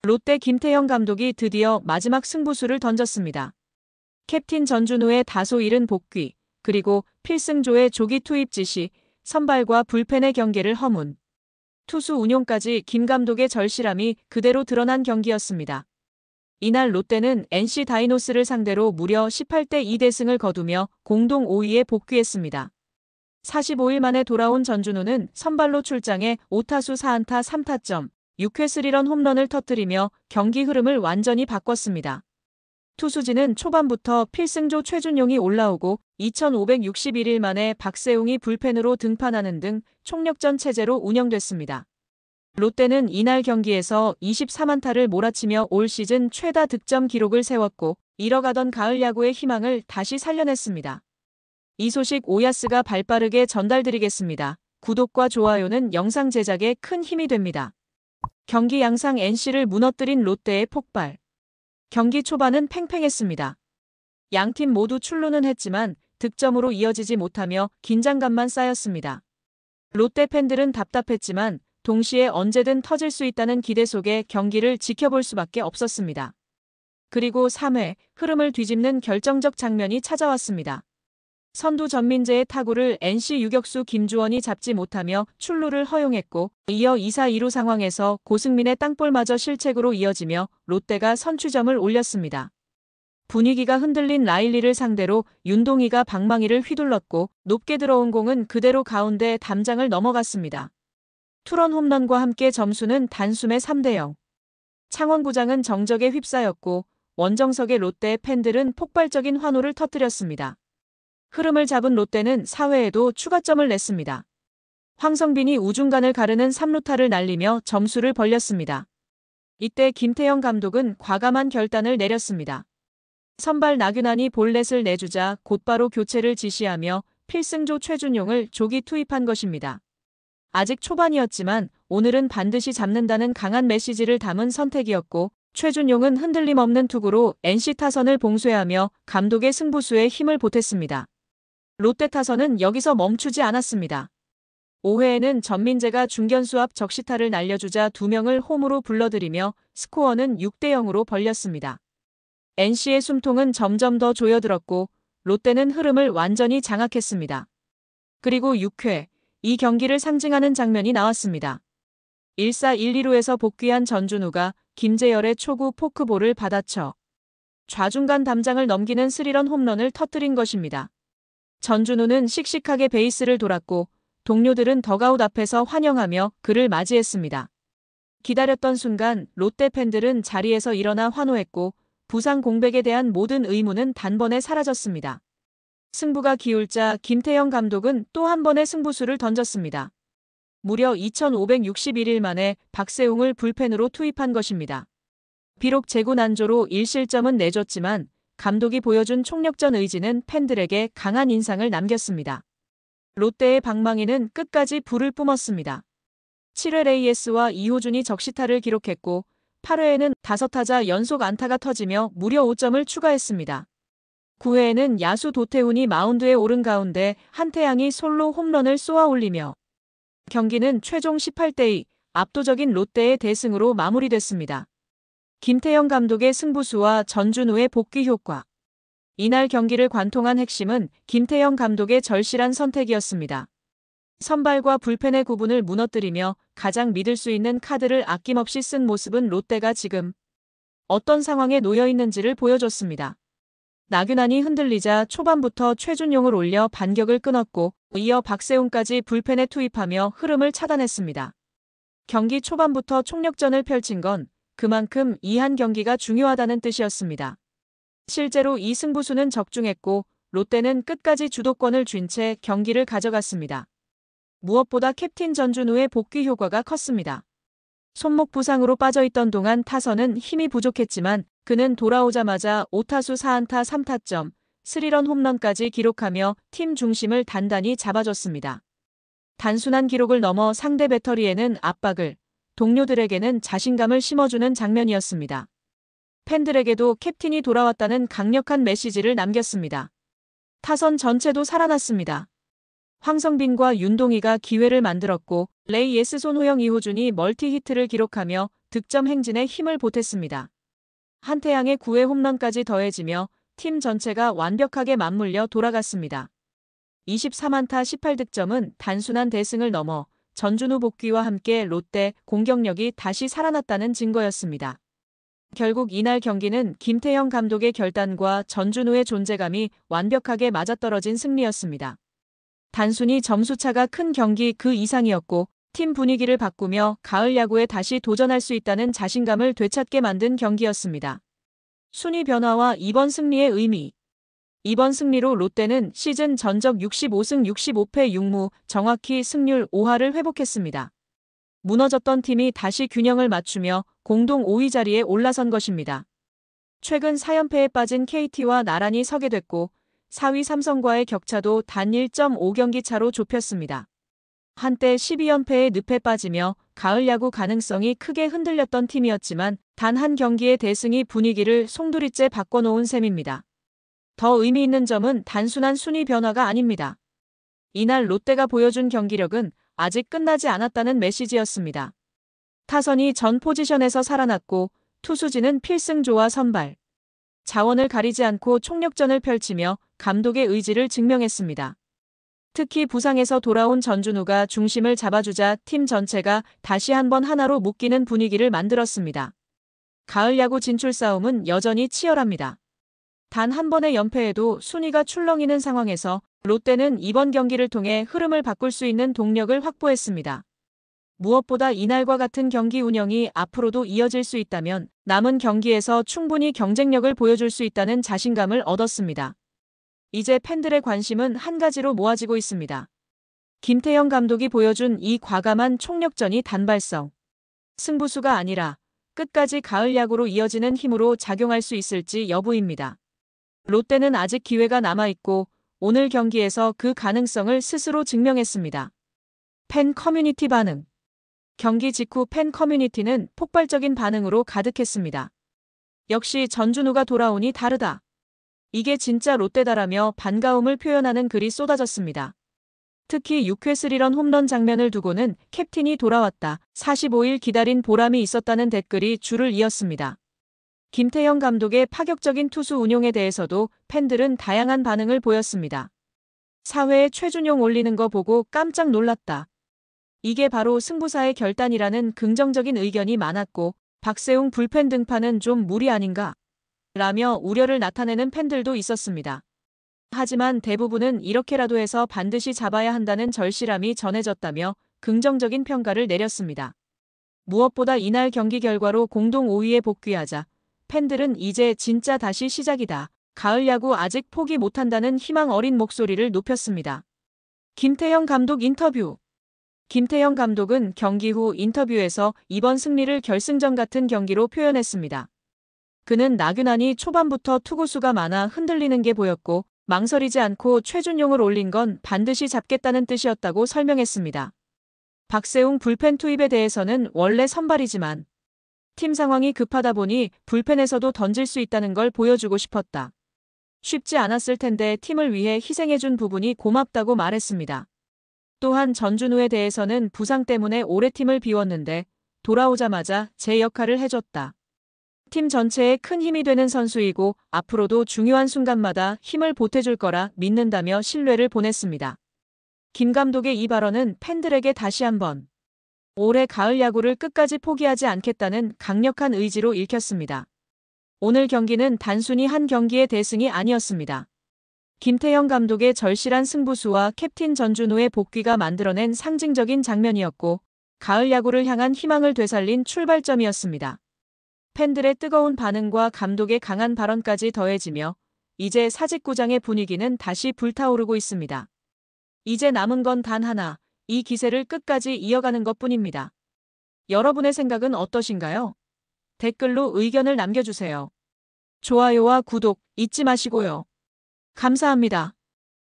롯데 김태형 감독이 드디어 마지막 승부수를 던졌습니다. 캡틴 전준우의 다소 이른 복귀, 그리고 필승조의 조기 투입 지시, 선발과 불펜의 경계를 허문. 투수 운용까지 김 감독의 절실함이 그대로 드러난 경기였습니다. 이날 롯데는 NC 다이노스를 상대로 무려 18대 2대승을 거두며 공동 5위에 복귀했습니다. 45일 만에 돌아온 전준우는 선발로 출장해 5타수 4안타 3타점, 6회 3런 홈런을 터뜨리며 경기 흐름을 완전히 바꿨습니다. 투수진은 초반부터 필승조 최준용이 올라오고 2561일 만에 박세웅이 불펜으로 등판하는 등 총력전 체제로 운영됐습니다. 롯데는 이날 경기에서 23안타를 몰아치며 올 시즌 최다 득점 기록을 세웠고 잃어가던 가을 야구의 희망을 다시 살려냈습니다. 이 소식 오야스가 발빠르게 전달드리겠습니다. 구독과 좋아요는 영상 제작에 큰 힘이 됩니다. 경기 양상 NC를 무너뜨린 롯데의 폭발. 경기 초반은 팽팽했습니다. 양팀 모두 출루는 했지만 득점으로 이어지지 못하며 긴장감만 쌓였습니다. 롯데 팬들은 답답했지만 동시에 언제든 터질 수 있다는 기대 속에 경기를 지켜볼 수밖에 없었습니다. 그리고 3회 흐름을 뒤집는 결정적 장면이 찾아왔습니다. 선두 전민재의 타구를 NC 유격수 김주원이 잡지 못하며 출루를 허용했고 이어 2사 2루 상황에서 고승민의 땅볼마저 실책으로 이어지며 롯데가 선취점을 올렸습니다. 분위기가 흔들린 라일리를 상대로 윤동희가 방망이를 휘둘렀고 높게 들어온 공은 그대로 가운데 담장을 넘어갔습니다. 투런 홈런과 함께 점수는 단숨에 3대0. 창원구장은 정적에 휩싸였고 원정석의 롯데 팬들은 폭발적인 환호를 터뜨렸습니다. 흐름을 잡은 롯데는 4회에도 추가점을 냈습니다. 황성빈이 우중간을 가르는 3루타를 날리며 점수를 벌렸습니다. 이때 김태형 감독은 과감한 결단을 내렸습니다. 선발 나균환이 볼넷을 내주자 곧바로 교체를 지시하며 필승조 최준용을 조기 투입한 것입니다. 아직 초반이었지만 오늘은 반드시 잡는다는 강한 메시지를 담은 선택이었고 최준용은 흔들림 없는 투구로 NC 타선을 봉쇄하며 감독의 승부수에 힘을 보탰습니다. 롯데 타선은 여기서 멈추지 않았습니다. 5회에는 전민재가 중견수 앞 적시타를 날려주자 2명을 홈으로 불러들이며 스코어는 6대0으로 벌렸습니다. NC의 숨통은 점점 더 조여들었고 롯데는 흐름을 완전히 장악했습니다. 그리고 6회, 이 경기를 상징하는 장면이 나왔습니다. 1사 1, 2루에서 복귀한 전준우가 김재열의 초구 포크볼을 받아쳐 좌중간 담장을 넘기는 3런 홈런을 터뜨린 것입니다. 전준우는 씩씩하게 베이스를 돌았고 동료들은 덕아웃 앞에서 환영하며 그를 맞이했습니다. 기다렸던 순간 롯데 팬들은 자리에서 일어나 환호했고 부상 공백에 대한 모든 의문은 단번에 사라졌습니다. 승부가 기울자 김태형 감독은 또 한 번의 승부수를 던졌습니다. 무려 2561일 만에 박세웅을 불펜으로 투입한 것입니다. 비록 재구난조로 1실점은 내줬지만 감독이 보여준 총력전 의지는 팬들에게 강한 인상을 남겼습니다. 롯데의 방망이는 끝까지 불을 뿜었습니다. 7회 레이에스와 이호준이 적시타를 기록했고 8회에는 5타자 연속 안타가 터지며 무려 5점을 추가했습니다. 9회에는 야수 도태훈이 마운드에 오른 가운데 한태양이 솔로 홈런을 쏘아 올리며 경기는 최종 18대2 압도적인 롯데의 대승으로 마무리됐습니다. 김태형 감독의 승부수와 전준우의 복귀 효과. 이날 경기를 관통한 핵심은 김태형 감독의 절실한 선택이었습니다. 선발과 불펜의 구분을 무너뜨리며 가장 믿을 수 있는 카드를 아낌없이 쓴 모습은 롯데가 지금 어떤 상황에 놓여 있는지를 보여줬습니다. 나균환이 흔들리자 초반부터 최준용을 올려 반격을 끊었고 이어 박세웅까지 불펜에 투입하며 흐름을 차단했습니다. 경기 초반부터 총력전을 펼친 건 그만큼 이 한 경기가 중요하다는 뜻이었습니다. 실제로 이 승부수는 적중했고 롯데는 끝까지 주도권을 쥔 채 경기를 가져갔습니다. 무엇보다 캡틴 전준우의 복귀 효과가 컸습니다. 손목 부상으로 빠져있던 동안 타선은 힘이 부족했지만 그는 돌아오자마자 5타수 4안타 3타점, 3런 홈런까지 기록하며 팀 중심을 단단히 잡아줬습니다. 단순한 기록을 넘어 상대 배터리에는 압박을, 동료들에게는 자신감을 심어주는 장면이었습니다. 팬들에게도 캡틴이 돌아왔다는 강력한 메시지를 남겼습니다. 타선 전체도 살아났습니다. 황성빈과 윤동희가 기회를 만들었고 레이에스 손호영 이호준이 멀티히트를 기록하며 득점 행진에 힘을 보탰습니다. 한태양의 9회 홈런까지 더해지며 팀 전체가 완벽하게 맞물려 돌아갔습니다. 24안타 18득점은 단순한 대승을 넘어 전준우 복귀와 함께 롯데 공격력이 다시 살아났다는 증거였습니다. 결국 이날 경기는 김태형 감독의 결단과 전준우의 존재감이 완벽하게 맞아떨어진 승리였습니다. 단순히 점수차가 큰 경기 그 이상이었고 팀 분위기를 바꾸며 가을 야구에 다시 도전할 수 있다는 자신감을 되찾게 만든 경기였습니다. 순위 변화와 이번 승리의 의미. 이번 승리로 롯데는 시즌 전적 65승 65패 6무, 정확히 승률 5할을 회복했습니다. 무너졌던 팀이 다시 균형을 맞추며 공동 5위 자리에 올라선 것입니다. 최근 4연패에 빠진 KT와 나란히 서게 됐고 4위 삼성과의 격차도 단 1.5경기 차로 좁혔습니다. 한때 12연패의 늪에 빠지며 가을 야구 가능성이 크게 흔들렸던 팀이었지만 단 한 경기의 대승이 분위기를 송두리째 바꿔놓은 셈입니다. 더 의미 있는 점은 단순한 순위 변화가 아닙니다. 이날 롯데가 보여준 경기력은 아직 끝나지 않았다는 메시지였습니다. 타선이 전 포지션에서 살아났고 투수진은 필승조와 선발. 자원을 가리지 않고 총력전을 펼치며 감독의 의지를 증명했습니다. 특히 부상에서 돌아온 전준우가 중심을 잡아주자 팀 전체가 다시 한번 하나로 묶이는 분위기를 만들었습니다. 가을 야구 진출 싸움은 여전히 치열합니다. 단 한 번의 연패에도 순위가 출렁이는 상황에서 롯데는 이번 경기를 통해 흐름을 바꿀 수 있는 동력을 확보했습니다. 무엇보다 이날과 같은 경기 운영이 앞으로도 이어질 수 있다면 남은 경기에서 충분히 경쟁력을 보여줄 수 있다는 자신감을 얻었습니다. 이제 팬들의 관심은 한 가지로 모아지고 있습니다. 김태형 감독이 보여준 이 과감한 총력전이 단발성. 승부수가 아니라 끝까지 가을 야구로 이어지는 힘으로 작용할 수 있을지 여부입니다. 롯데는 아직 기회가 남아있고 오늘 경기에서 그 가능성을 스스로 증명했습니다. 팬 커뮤니티 반응. 경기 직후 팬 커뮤니티는 폭발적인 반응으로 가득했습니다. 역시 전준우가 돌아오니 다르다. 이게 진짜 롯데다라며 반가움을 표현하는 글이 쏟아졌습니다. 특히 6회 스리런 홈런 장면을 두고는 캡틴이 돌아왔다. 45일 기다린 보람이 있었다는 댓글이 줄을 이었습니다. 김태형 감독의 파격적인 투수 운용에 대해서도 팬들은 다양한 반응을 보였습니다. 4회에 최준용 올리는 거 보고 깜짝 놀랐다. 이게 바로 승부사의 결단이라는 긍정적인 의견이 많았고 박세웅 불펜 등판은 좀 무리 아닌가? 라며 우려를 나타내는 팬들도 있었습니다. 하지만 대부분은 이렇게라도 해서 반드시 잡아야 한다는 절실함이 전해졌다며 긍정적인 평가를 내렸습니다. 무엇보다 이날 경기 결과로 공동 5위에 복귀하자 팬들은 이제 진짜 다시 시작이다. 가을 야구 아직 포기 못한다는 희망 어린 목소리를 높였습니다. 김태형 감독 인터뷰. 김태형 감독은 경기 후 인터뷰에서 이번 승리를 결승전 같은 경기로 표현했습니다. 그는 나균안이 초반부터 투구수가 많아 흔들리는 게 보였고 망설이지 않고 최준용을 올린 건 반드시 잡겠다는 뜻이었다고 설명했습니다. 박세웅 불펜 투입에 대해서는 원래 선발이지만 팀 상황이 급하다 보니 불펜에서도 던질 수 있다는 걸 보여주고 싶었다. 쉽지 않았을 텐데 팀을 위해 희생해준 부분이 고맙다고 말했습니다. 또한 전준우에 대해서는 부상 때문에 오래 팀을 비웠는데 돌아오자마자 제 역할을 해줬다. 팀 전체에 큰 힘이 되는 선수이고 앞으로도 중요한 순간마다 힘을 보태줄 거라 믿는다며 신뢰를 보냈습니다. 김 감독의 이 발언은 팬들에게 다시 한번 올해 가을 야구를 끝까지 포기하지 않겠다는 강력한 의지로 읽혔습니다. 오늘 경기는 단순히 한 경기의 대승이 아니었습니다. 김태형 감독의 절실한 승부수와 캡틴 전준우의 복귀가 만들어낸 상징적인 장면이었고 가을 야구를 향한 희망을 되살린 출발점이었습니다. 팬들의 뜨거운 반응과 감독의 강한 발언까지 더해지며 이제 사직구장의 분위기는 다시 불타오르고 있습니다. 이제 남은 건 단 하나, 이 기세를 끝까지 이어가는 것뿐입니다. 여러분의 생각은 어떠신가요? 댓글로 의견을 남겨주세요. 좋아요와 구독 잊지 마시고요. 감사합니다.